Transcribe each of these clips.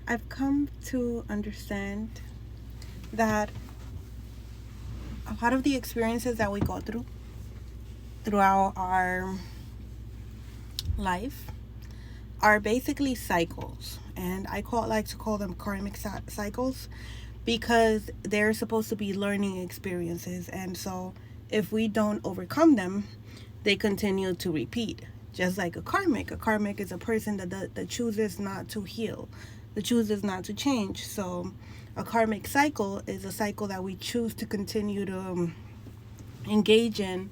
I've come to understand that a lot of the experiences that we go through throughout our life are basically cycles, and like to call them karmic cycles because they're supposed to be learning experiences, and so if we don't overcome them, they continue to repeat. Just like a karmic is a person that chooses not to heal, that chooses not to change. So a karmic cycle is a cycle that we choose to continue to engage in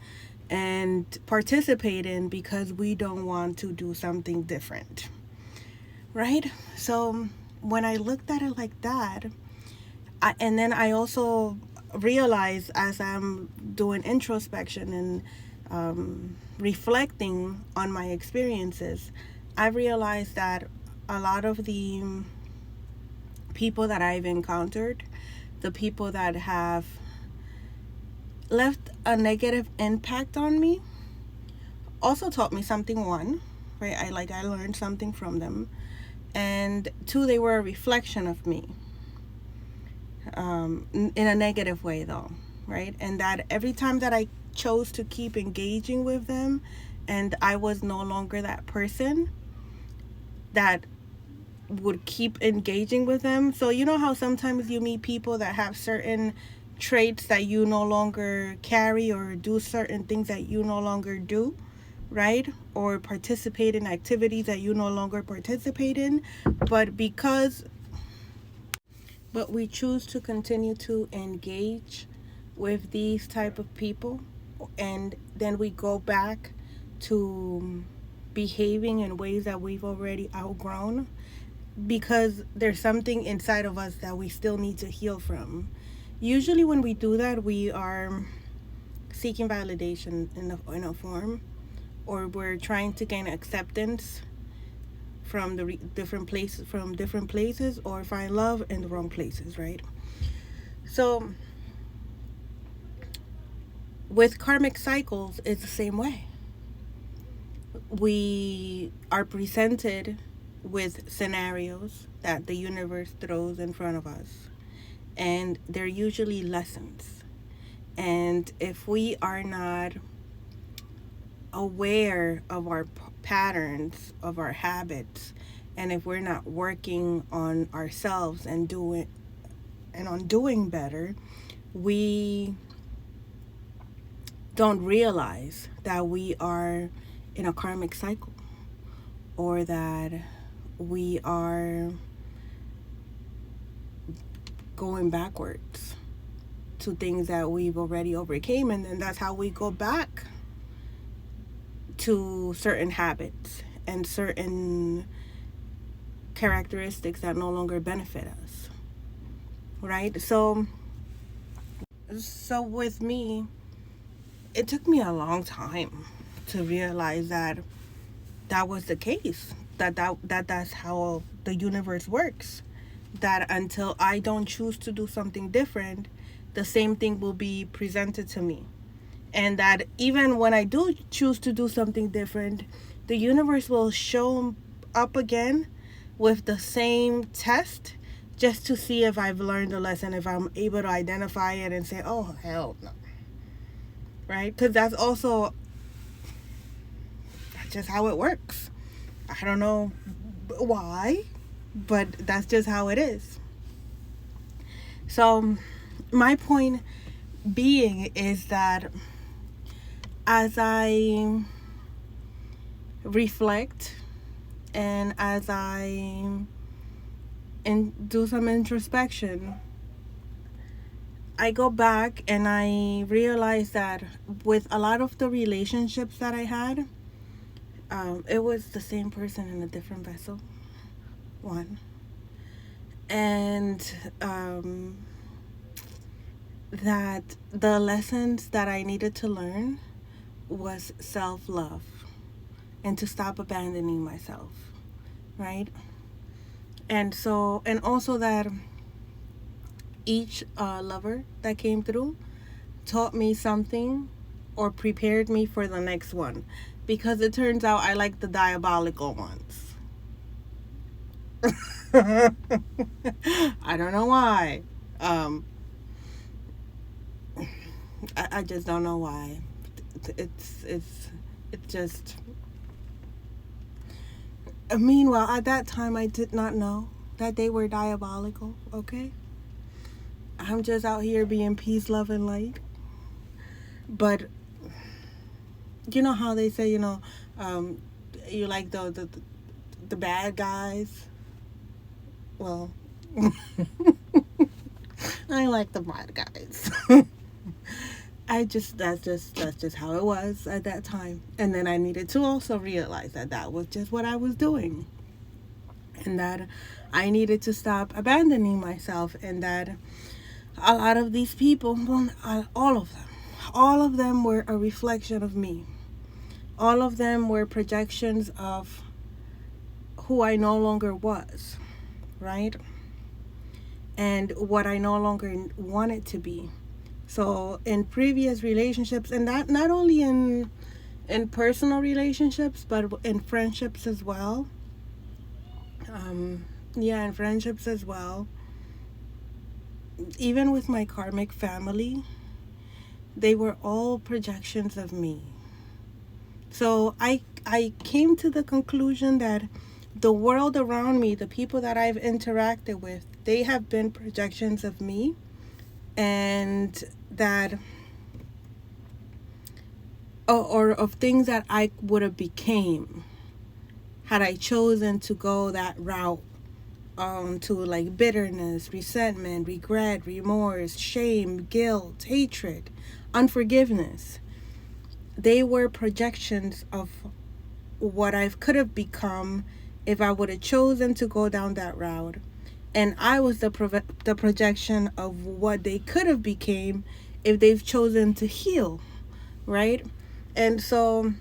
and participate in because we don't want to do something different, right? So when I looked at it like that, and then I also realized as I'm doing introspection and reflecting on my experiences, I realized that a lot of the people that I've encountered, the people that have left a negative impact on me, also taught me something. One, right? I learned something from them, and two, they were a reflection of me, in a negative way though, right? And that every time that I chose to keep engaging with them, and I was no longer that person that would keep engaging with them. So you know how sometimes you meet people that have certain traits that you no longer carry, or do certain things that you no longer do, right? Or participate in activities that you no longer participate in, but because but we choose to continue to engage with these type of people, and then we go back to behaving in ways that we've already outgrown because there's something inside of us that we still need to heal from. Usually when we do that, we are seeking validation in a form, or we're trying to gain acceptance from different places, or find love in the wrong places, right? So with karmic cycles, it's the same way. We are presented with scenarios that the universe throws in front of us, and they're usually lessons. And if we are not aware of our patterns, of our habits, and if we're not working on ourselves and on doing better, we don't realize that we are in a karmic cycle, or that we are going backwards to things that we've already overcame, and then that's how we go back to certain habits and certain characteristics that no longer benefit us, right? So with me, it took me a long time to realize that that was the case, that's how the universe works, that until I don't choose to do something different, the same thing will be presented to me. And that even when I do choose to do something different, the universe will show up again with the same test, just to see if I've learned the lesson, if I'm able to identify it and say, oh, hell no. Right? Because that's just how it works. I don't know why, but that's just how it is. So, my point being is that as I reflect, and as I do some introspection, I go back and I realize that with a lot of the relationships that I had, it was the same person in a different vessel. One. And that the lessons that I needed to learn was self love, and to stop abandoning myself, right? And also that each lover that came through taught me something, or prepared me for the next one, because it turns out I like the diabolical ones. I don't know why. Um, I just don't know why. It's just. Meanwhile, at that time, I did not know that they were diabolical. Okay, I'm just out here being peace, love, and light. But you know how they say, um, you like the bad guys. Well, I like the bad guys. I just that's just how it was at that time. And then I needed to also realize that that was just what I was doing, and that I needed to stop abandoning myself, and that a lot of these people, well, all of them were a reflection of me. All of them were projections of who I no longer was, right? And what I no longer wanted to be. So in previous relationships, and that not only in personal relationships, but in friendships as well. Yeah, in friendships as well. Even with my karmic family, they were all projections of me. So I came to the conclusion that the world around me, the people that I've interacted with, they have been projections of me, and that or of things that I would have became had I chosen to go that route, to like bitterness, resentment, regret, remorse, shame, guilt, hatred, unforgiveness. They were projections of what I could have become if I would have chosen to go down that route. And I was the projection of what they could have became if they've chosen to heal, right? And so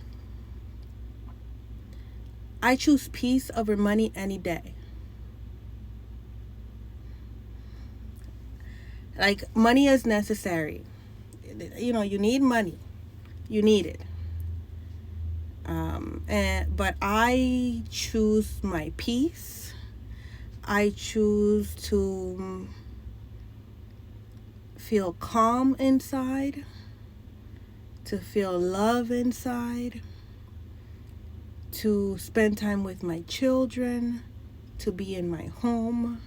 I choose peace over money any day. Like, money is necessary. You need money. You need it. But I choose my peace. I choose to feel calm inside, to feel love inside, to spend time with my children, to be in my home.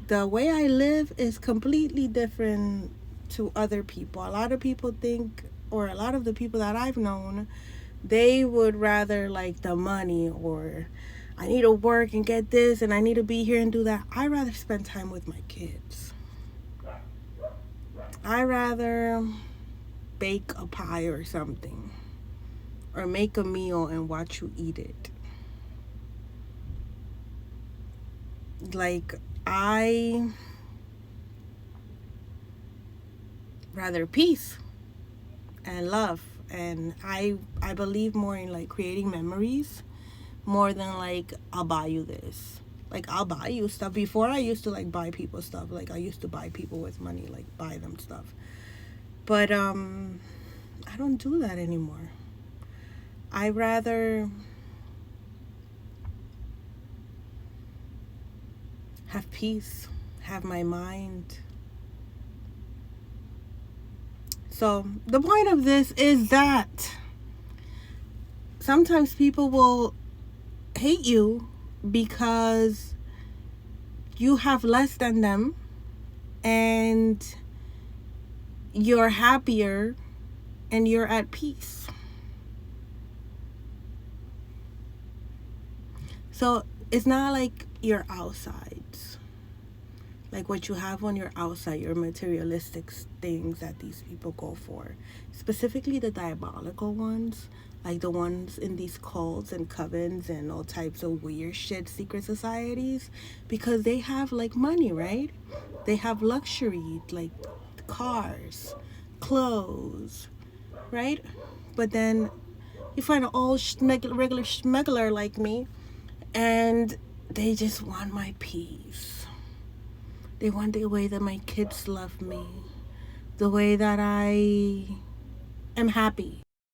The way I live is completely different to other people. A lot of people think, or a lot of the people that I've known, they would rather like the money, or I need to work and get this, and I need to be here and do that. I rather spend time with my kids. I rather bake a pie or something, or make a meal and watch you eat it. Like, I rather peace and love, and I believe more in like creating memories more than like I'll buy you this. Like, I'll buy you stuff. Before, I used to like buy people stuff. Like, I used to buy people with money, like buy them stuff. But I don't do that anymore. I rather have peace, have my mind. So the point of this is that sometimes people will hate you because you have less than them, and you're happier and you're at peace. So it's not like your outsides, like what you have on your outside, your materialistic things that these people go for, specifically the diabolical ones, like the ones in these cults and covens and all types of weird shit, secret societies, because they have like money, right? They have luxury, like cars, clothes, right? But then you find an old regular schmeggler like me, and they just want my peace. They want the way that my kids love me, the way that I am happy.